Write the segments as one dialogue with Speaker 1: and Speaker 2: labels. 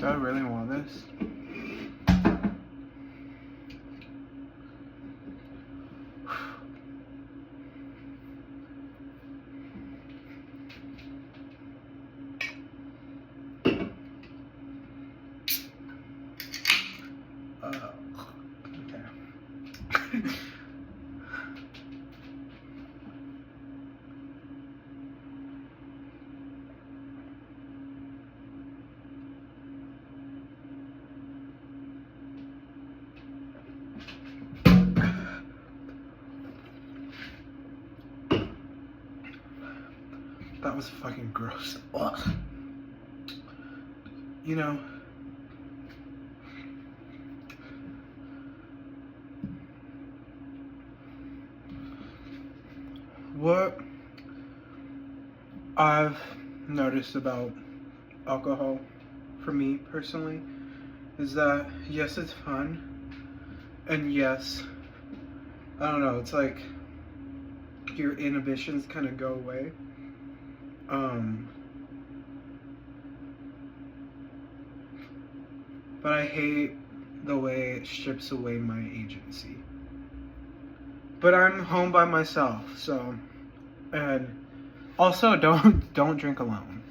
Speaker 1: Do I really want this? Okay. That was fucking gross. Ugh. You know, what I've noticed about alcohol, for me personally, is that yes, it's fun, and yes, I don't know, it's like your inhibitions kind of go away. But I hate the way it strips away my agency. But I'm home by myself, so, and also don't drink alone.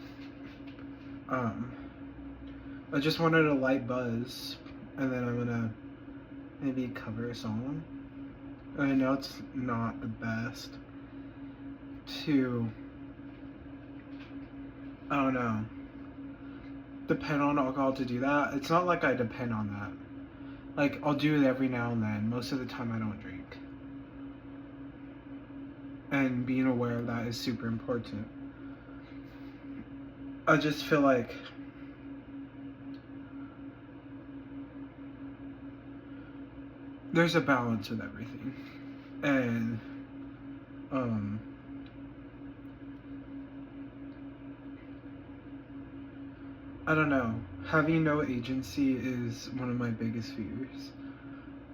Speaker 1: I just wanted a light buzz, and then I'm gonna maybe cover a song. I know it's not the best to, I don't know, depend on alcohol to do that. It's not like I depend on that. Like, I'll do it every now and then. Most of the time I don't drink. And being aware of that is super important. I just feel like there's a balance with everything. And I don't know. Having no agency is one of my biggest fears.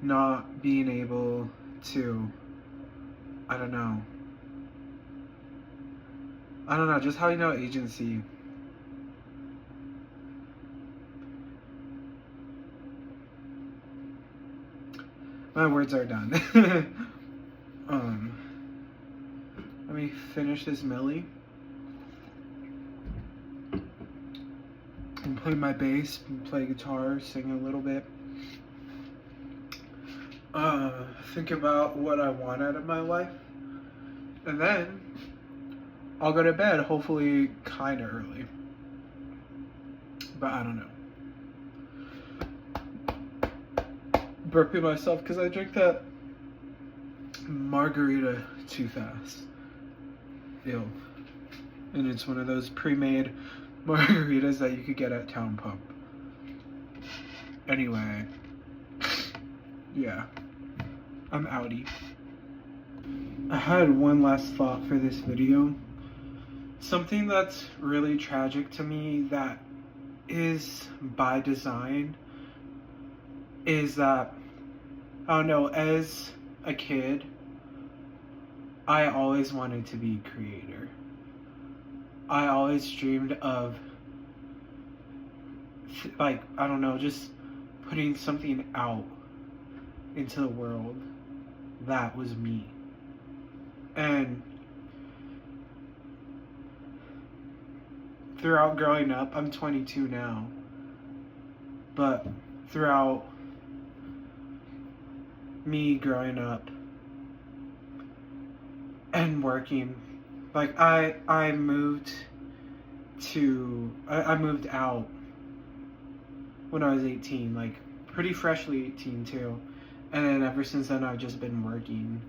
Speaker 1: Not being able to, I don't know, just having no agency. My words are done. Let me finish this Millie. And play my bass, and play guitar, sing a little bit. Think about what I want out of my life. And then I'll go to bed, hopefully kinda early. But I don't know. Burping myself because I drank that margarita too fast. Ew. And it's one of those pre-made margaritas that you could get at Town Pump. Anyway, yeah, I'm outie. I had one last thought for this video. Something that's really tragic to me that is by design is that, I don't know, as a kid, I always wanted to be a creator. I always dreamed of, like, I don't know, just putting something out into the world that was me. And throughout growing up, I'm 22 now, but throughout me growing up and working, like I moved out when I was 18, like pretty freshly 18 too, and then ever since then I've just been working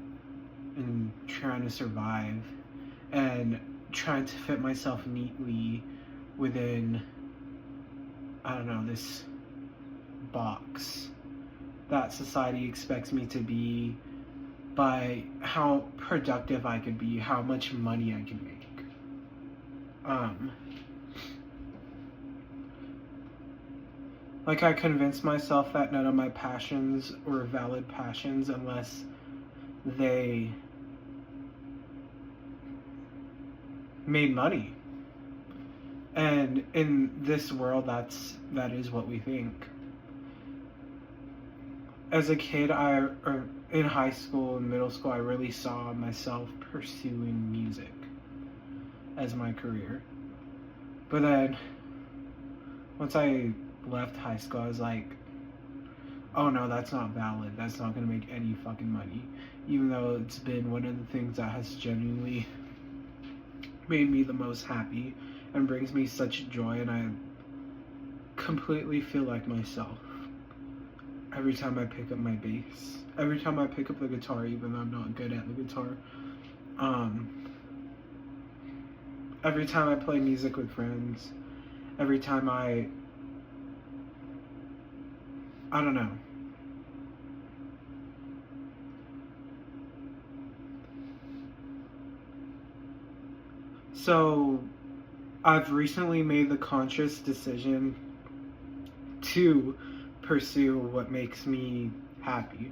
Speaker 1: and trying to survive and trying to fit myself neatly within, I don't know, this box that society expects me to be by how productive I could be, how much money I can make. Like I convinced myself that none of my passions were valid passions unless they made money. And in this world, that is what we think. As a kid, or in high school and middle school, I really saw myself pursuing music as my career. But then, once I left high school, I was like, oh no, that's not valid. That's not going to make any fucking money. Even though it's been one of the things that has genuinely made me the most happy and brings me such joy, and I completely feel like myself every time I pick up my bass, every time I pick up the guitar, even though I'm not good at the guitar. Every time I play music with friends, every time I don't know. So, I've recently made the conscious decision to pursue what makes me happy,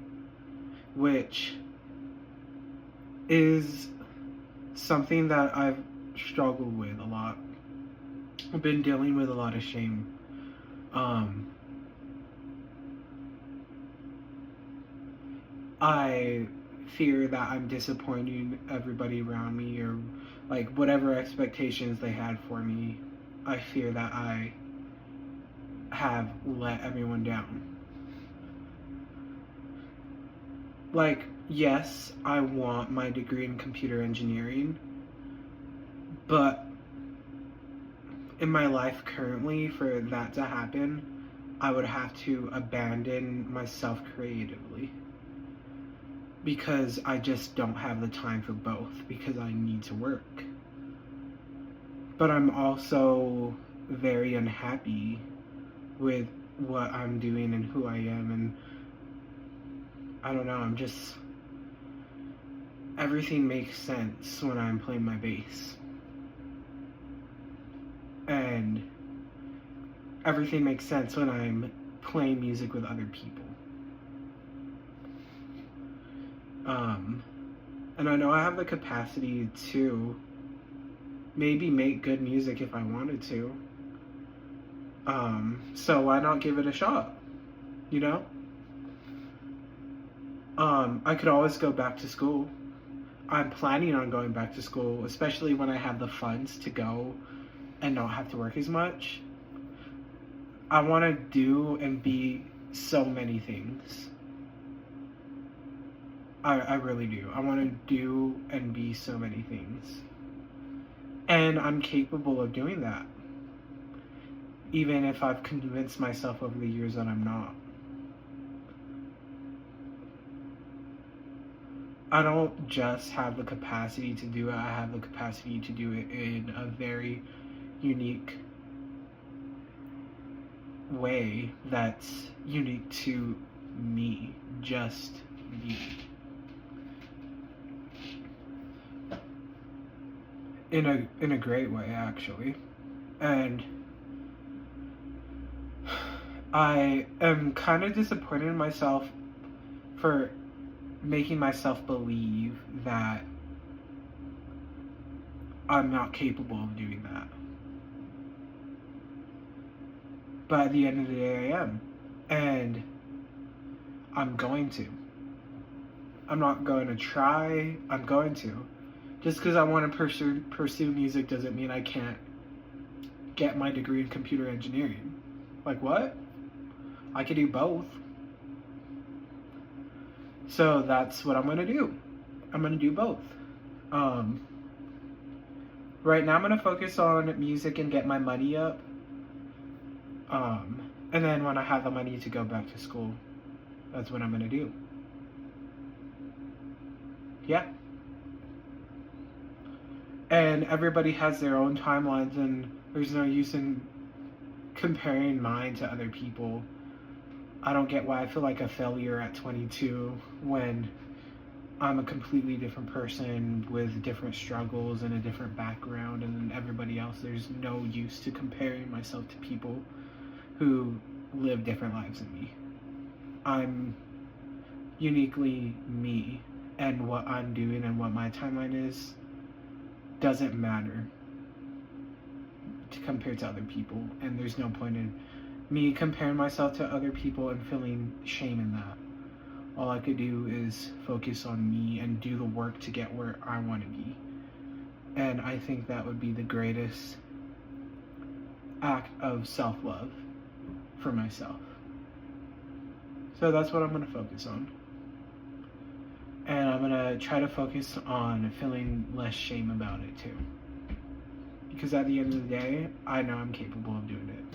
Speaker 1: which is something that I've struggled with a lot. I've been dealing with a lot of shame. I fear that I'm disappointing everybody around me, or like whatever expectations they had for me. I fear that I have let everyone down. Like, yes, I want my degree in computer engineering, but in my life currently, for that to happen, I would have to abandon myself creatively, because I just don't have the time for both, because I need to work. But I'm also very unhappy with what I'm doing and who I am, and I don't know, everything makes sense when I'm playing my bass. And everything makes sense when I'm playing music with other people. And I know I have the capacity to maybe make good music if I wanted to. So why not give it a shot? You know? I could always go back to school. I'm planning on going back to school, especially when I have the funds to go and not have to work as much. I want to do and be so many things. I really do. I want to do and be so many things. And I'm capable of doing that. Even if I've convinced myself over the years that I'm not. I don't just have the capacity to do it, I have the capacity to do it in a very unique way that's unique to me, just me. In a great way, actually. And I am kind of disappointed in myself for making myself believe that I'm not capable of doing that. But at the end of the day, I am. And I'm going to. I'm not going to try, I'm going to. Just because I want to pursue music doesn't mean I can't get my degree in computer engineering. Like, what? I could do both. So that's what I'm going to do. I'm going to do both. Right now I'm going to focus on music and get my money up. And then when I have the money to go back to school, that's what I'm going to do. Yeah. And everybody has their own timelines, and there's no use in comparing mine to other people. I don't get why I feel like a failure at 22 when I'm a completely different person with different struggles and a different background than everybody else. There's no use to comparing myself to people who live different lives than me. I'm uniquely me, and what I'm doing and what my timeline is doesn't matter. compared to other people, and there's no point in me comparing myself to other people and feeling shame in that. All I could do is focus on me and do the work to get where I want to be. And I think that would be the greatest act of self-love for myself. So that's what I'm going to focus on. And I'm going to try to focus on feeling less shame about it too. Because at the end of the day, I know I'm capable of doing it.